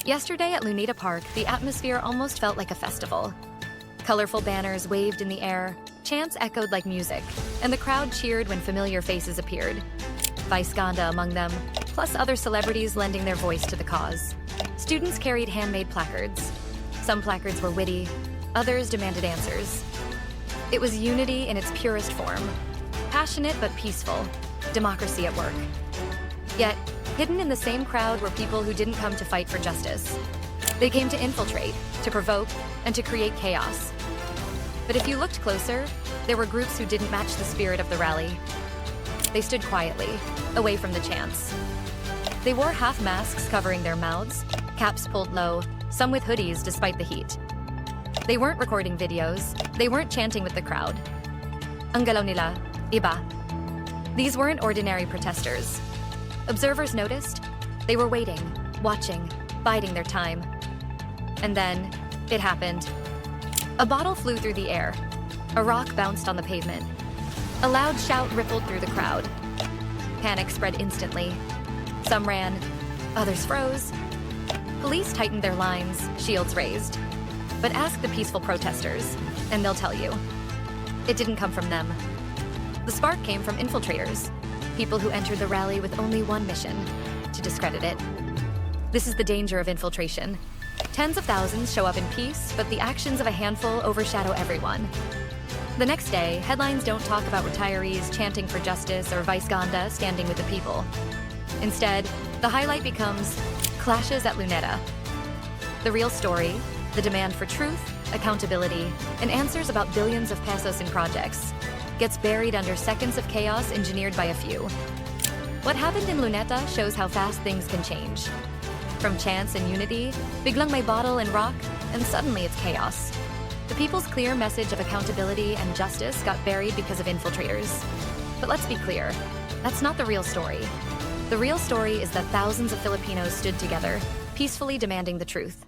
Yesterday at Luneta Park, the atmosphere almost felt like a festival. Colorful banners waved in the air, chants echoed like music, and the crowd cheered when familiar faces appeared. Vice Ganda among them, plus other celebrities lending their voice to the cause. Students carried handmade placards. Some placards were witty, others demanded answers. It was unity in its purest form. Passionate but peaceful. Democracy at work. Yet, hidden in the same crowd were people who didn't come to fight for justice. They came to infiltrate, to provoke, and to create chaos. But if you looked closer, there were groups who didn't match the spirit of the rally. They stood quietly, away from the chants. They wore half masks covering their mouths, caps pulled low, some with hoodies despite the heat. They weren't recording videos, they weren't chanting with the crowd. Ang galaw nila, iba. These weren't ordinary protesters. Observers noticed they were waiting, watching, biding their time. And then, it happened. A bottle flew through the air. A rock bounced on the pavement. A loud shout rippled through the crowd. Panic spread instantly. Some ran, others froze. Police tightened their lines, shields raised. But ask the peaceful protesters, and they'll tell you. It didn't come from them. The spark came from infiltrators, people who entered the rally with only one mission, to discredit it. This is the danger of infiltration. Tens of thousands show up in peace, but the actions of a handful overshadow everyone. The next day, headlines don't talk about retirees chanting for justice or Vice Ganda standing with the people. Instead, the highlight becomes clashes at Luneta. The real story, the demand for truth, accountability, and answers about billions of pesos in projects, gets buried under seconds of chaos engineered by a few. What happened in Luneta shows how fast things can change. From chants and unity, biglang may bottle and rock, and suddenly it's chaos. The people's clear message of accountability and justice got buried because of infiltrators. But let's be clear, that's not the real story. The real story is that thousands of Filipinos stood together, peacefully demanding the truth.